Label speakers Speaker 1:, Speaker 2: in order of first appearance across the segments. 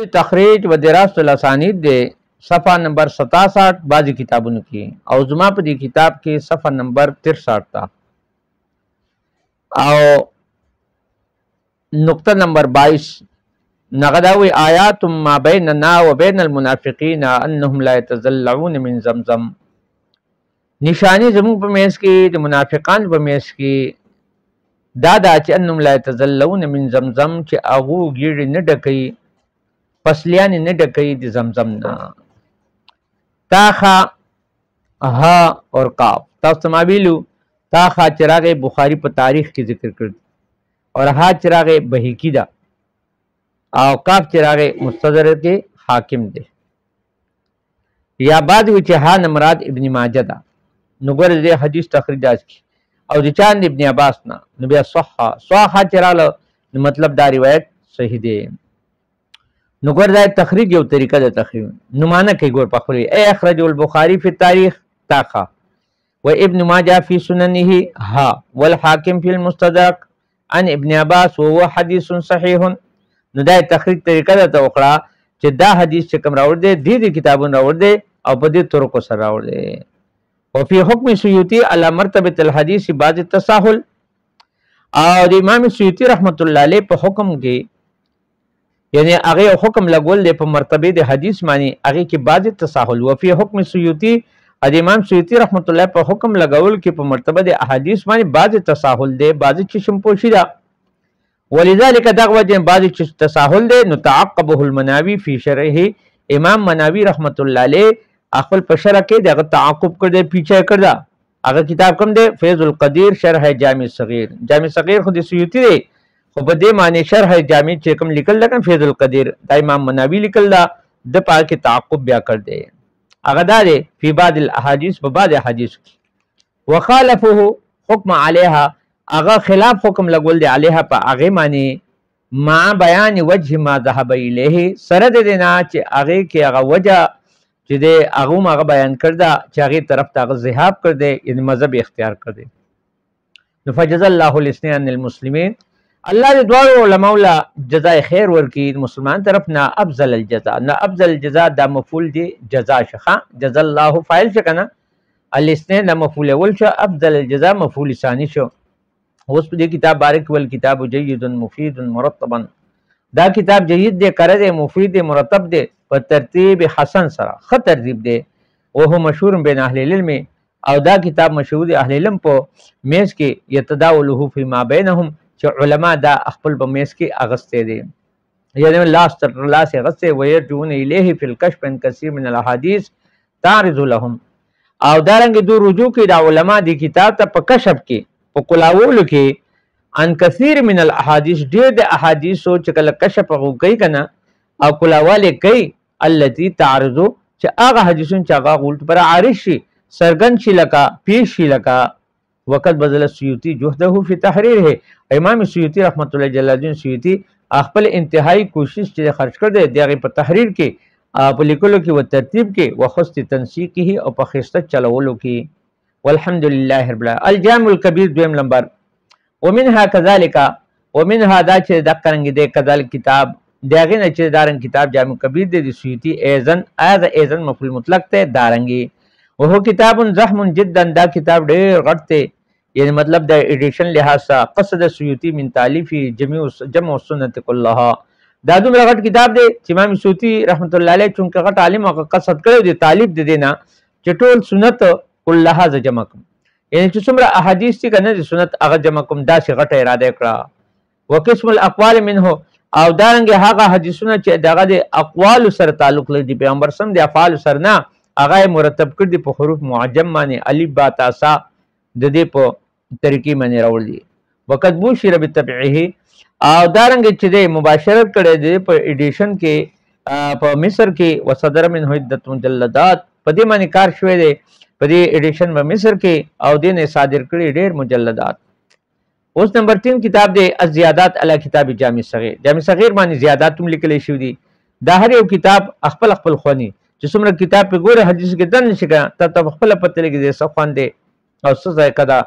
Speaker 1: تخریج و دراسة الاسانید دے صفحہ نمبر 67 بعضی کتابونو کی او زما په دې کتاب کې صفحہ نمبر 63 تا او نقطہ نمبر 22 نغداوی آیات ما بیننا و بین المنافقین انهم لا يتزلعون من زمزم نشانی زمون په میس کې د منافقان په میس کې دا چې انهم لا يتزلعون من زمزم چې هغه ګیړي نه ډکې پسلیان نه ډکې د زمزم نه تاخا ها اور قاف تاسو ما ویلو تاخا چراغ بخاری په تاریخ کې ذکر کړ اور ها چراغ بهیکی دا او قاف چراغ مستدرک کې حاکم دی یا بعد وی چې ها مراد ابن ماجه دا نو ګور دې حدیث تخریج کی او د چاند ابن عباس نا نو بیا صحه چراله مطلب دا روایت صحیح دی نو ګور دا تخریج یو طریقه د تخریج نو معنی کوي ګور په خپل ای اخرج البخاری فی التاریخ تاخا و ابن ماجه فی سننه ها والحاکم فی المستدرک عن ابن عباس وهو حدیث صحیح نو دا تخریج طریقه د توقړه چې دا حدیث چې کوم راوړ دی د کتابونو راوړ دی او په دې طرقو سره راوړ دی او فی حکم سیوطی علی مرتبه الحدیث بعد التساهل او د امام سیوطی رحمت الله علیه په حکم کې یعنی هغه حکم لګول دی په مرتبه د حدیث معنی هغه کې بعد التساهل و فی حکم سیوطی د امام سیوطی رحمت الله په حکم لګول کې په مرتبه د احادیث معنی بعد التساهل دی بعد چشم پوشیدا ولذلك دغه بعد التساهل دی نو تعقبه المناوی فی شرحه امام مناوی رحمت الله علیه خپل په شرح کې دغه تعقب کړ دی پیچھے کړ دا هغه کتاب کوم دی فیض القدیر شرح جامع صغیر جامع صغیر خو د سیوطی دی خو په دې معنی شرح جامع چې کوم لیکل لکه فیض القدیر دا امام مناوی لیکل دا د پاک تعقب بیا کړ دی هغه دا دی فی بعض الاحادیث په بعض احادیث وخالفه حکم علیها هغه خلاف حکم لګول دی علیها په هغه معنی ما بیان وجه ما ذهب الیه سره د دینا چې هغه کې هغه وجه چې د هغه ما بیان کړدا چې هغه طرف ته ذهاب کړ دی یعنی مذهب اختیار کړ دی نو فجزا الله الاثنين المسلمین الله دې دوه علماء له جزای خیر ورکی مسلمان طرف نه افضل الجزاء نه افضل الجزاء دا مفعول دی جزاء شخه جزا الله فاعل شکنه الاثنين مفعول اول شو افضل الجزاء مفعول ثانی شو اوس په دې کتاب بارک ول کتاب جید مفید مرتبا دا کتاب جید دی کړه دی مفید دی مرتب دی په ترتیب حسن سره خ ترتیب دی او هو مشهور بین اهل العلم او دا کتاب مشهور اهل علم په میز کې یتداوله فی ما بینهم چې علما دا خپل په میز کې اغسته دي یعنی لاس تر لاس اغسته ويرجون الیه فی الکشف عن کثیر من الاحادیث تعرض لهم او دارنګ دو رجوع کې دا علما دی کتاب ته په کشف کې په کلاول کې ان کثیر من الاحادیث ډیر د احادیث چې کله کشف کوي کنه او کلاواله کوي التي تعرض چې هغه حدیثون چې هغه غلط پر عارض شي سرګن شي لکا پیش شي لکا وقت بدل السیوطی جهده فی تحریره امام سیوطی رحمت الله جلاله سیوطی خپل انتهایی کوشش چې خرج کړ دی دغه په تحریر کې په لیکلو کې او ترتیب کې وخصت تنسیقه او په خسته چلولو کې والحمدلله رب العالمین الجامع الکبیر دویم نمبر ومنها كذلك ومنها دا چې د قرنګ دی کذالک کتاب دغه نه چې دارن کتاب جامع کبیر دی سیوطی ایزن مفعول مطلق ته دارنګي وهو کتاب زحم جدا دا کتاب ډیر غټ دی یعنی مطلب د ایډیشن لحاظ قصد سیوطی من تالیف جمع السنت كلها دا دومره غټ کتاب دی چې امام سیوطی رحمت الله علیه چونکه غټ عالم او قصد کړو دی طالب دی دینا چې ټول سنت كلها جمع کوم یعنی چې څومره احادیث دي کنه د سنت هغه جمع کوم دا چې غټه اراده کړه وقسم الاقوال منه او دارنګ هغه حدیثونه چې دغه د اقوال سره تعلق لري پیغمبر سم د افعال سره نه هغه مرتب کړ دي په حروف معجم باندې الف با تا سا د دې په طریقې باندې راوړل دي وقت بوشر بتبعه او دارنګ چې د مباشرت کړي دي په ایډیشن کې په مصر کې وصدر من عدت مجلدات په دې باندې کار شوی دی په دې ایډیشن په مصر کې او دینه صادر کړي ډېر مجلدات اوس نمبر 3 کتاب دی الزیادات علی کتاب جامع صغیر جامع صغیر باندې زیادات هم لیکل شوی دي دا هر یو کتاب خپل خپل خونی چې څومره کتاب په ګوره حدیث کې دن نشي کا ته خپل پته لګي دي څه خوان دي او څه ځای کدا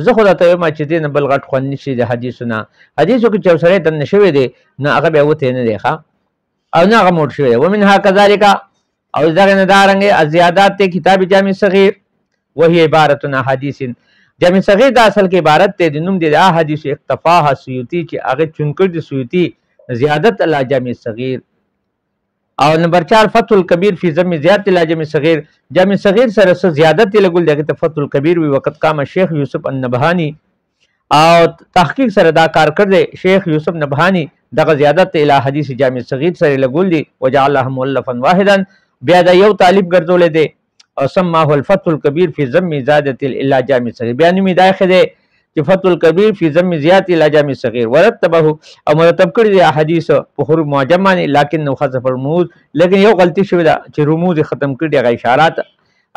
Speaker 1: زه خو دا ته ما چې دین بل غټ خون نشي د حدیثونه حدیثو کې چې سره دن نشوي دي نه هغه به وته نه دی ښا او نه غموټ شوی ومنها كذلك او دغه نه دارنګ زیادات ته کتاب جامع صغیر وهي عبارت عن حدیث جامع صغیر د اصل کې عبارت ته د نوم د احادیث اقتفاها سیوطی چې هغه چونکړ د سیوطی زیادت الله جامع صغیر او نمبر 4 فتح الکبیر فی ضم زیادت الله جامع صغیر جامع صغیر سره زیادت لګول دغه فتح الکبیر وی وخت قام شیخ یوسف النبهانی او تحقیق سره دا کار کړی شیخ یوسف نبهانی دغه زیادت اله حدیث جامع صغیر سره لګول دي وجعلهم مؤلفا واحدا بیا دا یو طالب ګرځولې دي او سماه الفتح الكبير في ضم زيادة الى جامع صغير بیان می داخله ده چې فتح الكبير في ضم زيادة الى جامع صغير ورتبه او مرتب کړی دي احادیث په حروف معجمه لكن حذف الرموز لیکن یو غلطی شوی ده چې رموز ختم کړی دي اشارات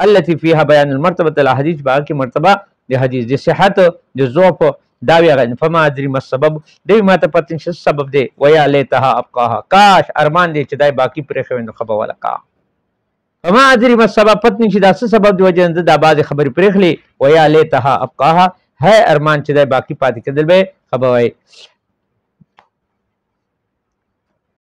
Speaker 1: التي فيها بيان المرتبه الاحاديث باقي مرتبه د حدیث د صحت د ضعف دا وی فما ادري ما السبب دی ما ته پته نشي سبب دی ويا ليتها ابقاها کاش ارمان دی چې دای باقی پرې خويند خبر ولا کا فما ادري ما السبب پته نشي دا څه سبب دی وجه دا باز خبر پرېخلی ويا ليتها ابقاها ہے ارمان چې دای باقی پاتې کېدل به خبر وای